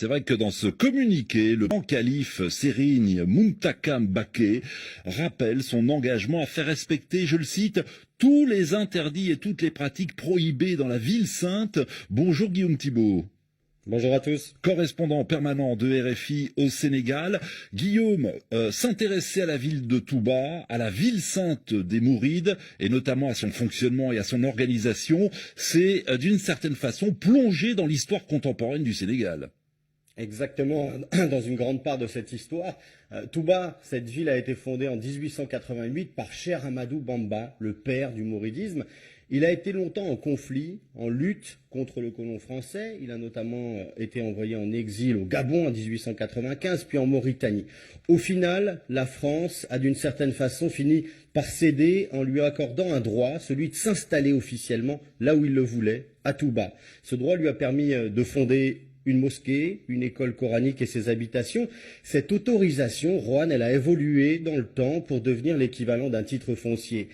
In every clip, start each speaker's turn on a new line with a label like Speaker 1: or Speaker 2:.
Speaker 1: C'est vrai que dans ce communiqué, le grand calife Serigne Muntaka Mbaké rappelle son engagement à faire respecter, je le cite, tous les interdits et toutes les pratiques prohibées dans la ville sainte. Bonjour Guillaume Thibault.
Speaker 2: Bonjour à tous.
Speaker 1: Correspondant permanent de RFI au Sénégal, Guillaume s'intéressait à la ville de Touba, à la ville sainte des Mourides, et notamment à son fonctionnement et à son organisation. C'est d'une certaine façon plongé dans l'histoire contemporaine du Sénégal.
Speaker 2: Exactement, dans une grande part de cette histoire. Touba, cette ville a été fondée en 1888 par Cheikh Ahmadou Bamba, le père du mouridisme. Il a été longtemps en conflit, en lutte contre le colon français. Il a notamment été envoyé en exil au Gabon en 1895, puis en Mauritanie. Au final, la France a d'une certaine façon fini par céder en lui accordant un droit, celui de s'installer officiellement là où il le voulait, à Touba. Ce droit lui a permis de fonder une mosquée, une école coranique et ses habitations. Cette autorisation, Roanne, elle a évolué dans le temps pour devenir l'équivalent d'un titre foncier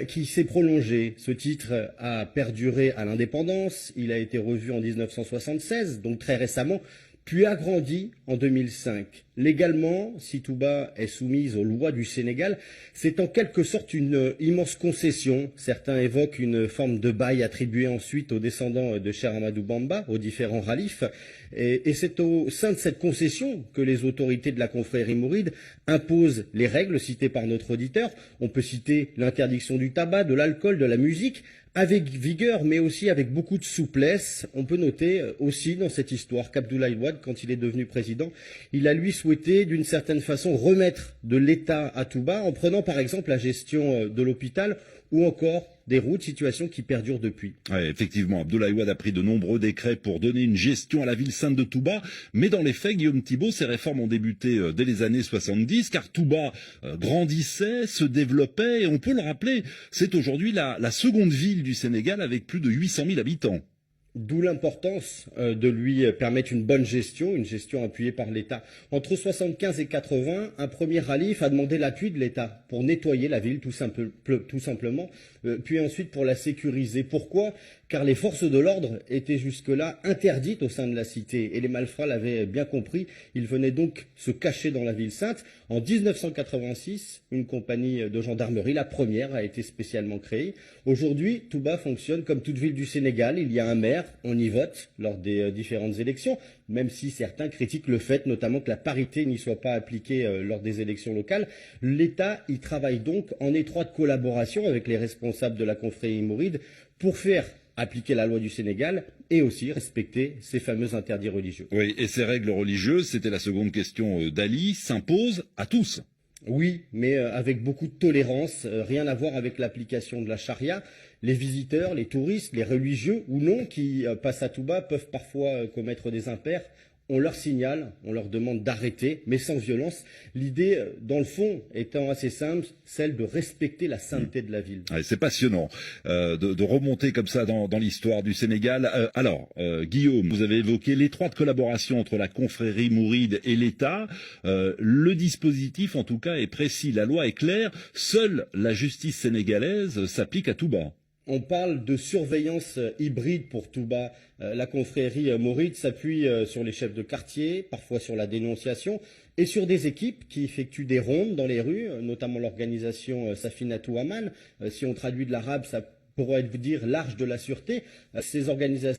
Speaker 2: qui s'est prolongé. Ce titre a perduré à l'indépendance, il a été revu en 1976, donc très récemment, puis agrandi en 2005. Légalement, si Touba est soumise aux lois du Sénégal, c'est en quelque sorte une immense concession. Certains évoquent une forme de bail attribué ensuite aux descendants de Cheikh Ahmadou Bamba, aux différents khalifes. Et c'est au sein de cette concession que les autorités de la confrérie mouride imposent les règles citées par notre auditeur. On peut citer l'interdiction du tabac, de l'alcool, de la musique, avec vigueur, mais aussi avec beaucoup de souplesse. On peut noter aussi dans cette histoire qu'Abdoulaye Wade, quand il est devenu président, il a lui souhaité d'une certaine façon remettre de l'État à Touba en prenant par exemple la gestion de l'hôpital ou encore des routes, situation qui perdure depuis.
Speaker 1: Ouais, effectivement, Abdoulaye Wade a pris de nombreux décrets pour donner une gestion à la ville sainte de Touba, mais dans les faits, Guillaume Thibault, ces réformes ont débuté dès les années 70, car Touba grandissait, se développait, et on peut le rappeler, c'est aujourd'hui la seconde ville du Sénégal avec plus de 800 000 habitants.
Speaker 2: D'où l'importance de lui permettre une bonne gestion, une gestion appuyée par l'État. Entre 75 et 80, un premier calife a demandé l'appui de l'État pour nettoyer la ville tout simplement, puis ensuite pour la sécuriser. Pourquoi ? Car les forces de l'ordre étaient jusque-là interdites au sein de la cité et les malfrats l'avaient bien compris. Ils venaient donc se cacher dans la ville sainte. En 1986, une compagnie de gendarmerie, la première, a été spécialement créée. Aujourd'hui, Touba fonctionne comme toute ville du Sénégal. Il y a un maire, on y vote lors des différentes élections, même si certains critiquent le fait notamment que la parité n'y soit pas appliquée lors des élections locales. L'État y travaille donc en étroite collaboration avec les responsables de la confrérie mouride pour faire appliquer la loi du Sénégal et aussi respecter ces fameux interdits religieux.
Speaker 1: Oui, et ces règles religieuses, c'était la seconde question d'Ali, s'imposent à tous.
Speaker 2: Oui, mais avec beaucoup de tolérance, rien à voir avec l'application de la charia. Les visiteurs, les touristes, les religieux ou non qui passent à Touba peuvent parfois commettre des impairs. On leur signale, on leur demande d'arrêter, mais sans violence. L'idée, dans le fond, étant assez simple, celle de respecter la sainteté de la ville.
Speaker 1: Ouais, c'est passionnant de remonter comme ça dans l'histoire du Sénégal. Guillaume, vous avez évoqué l'étroite collaboration entre la confrérie mouride et l'État. Le dispositif, en tout cas, est précis. La loi est claire. Seule la justice sénégalaise s'applique à Touba.
Speaker 2: On parle de surveillance hybride pour Touba. La confrérie mouride s'appuie sur les chefs de quartier, parfois sur la dénonciation, et sur des équipes qui effectuent des rondes dans les rues, notamment l'organisation Safinatou Aman. Si on traduit de l'arabe, ça pourrait dire l'arche de la sûreté. Ces organisations,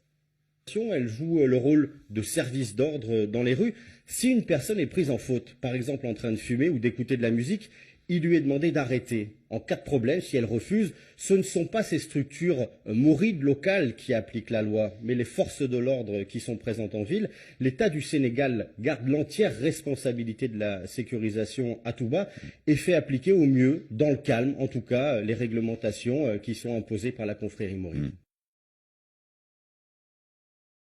Speaker 2: elles jouent le rôle de service d'ordre dans les rues. Si une personne est prise en faute, par exemple en train de fumer ou d'écouter de la musique, il lui est demandé d'arrêter. En cas de problème, si elle refuse, ce ne sont pas ces structures mourides locales qui appliquent la loi, mais les forces de l'ordre qui sont présentes en ville. L'État du Sénégal garde l'entière responsabilité de la sécurisation à Touba et fait appliquer au mieux, dans le calme en tout cas, les réglementations qui sont imposées par la confrérie mouride.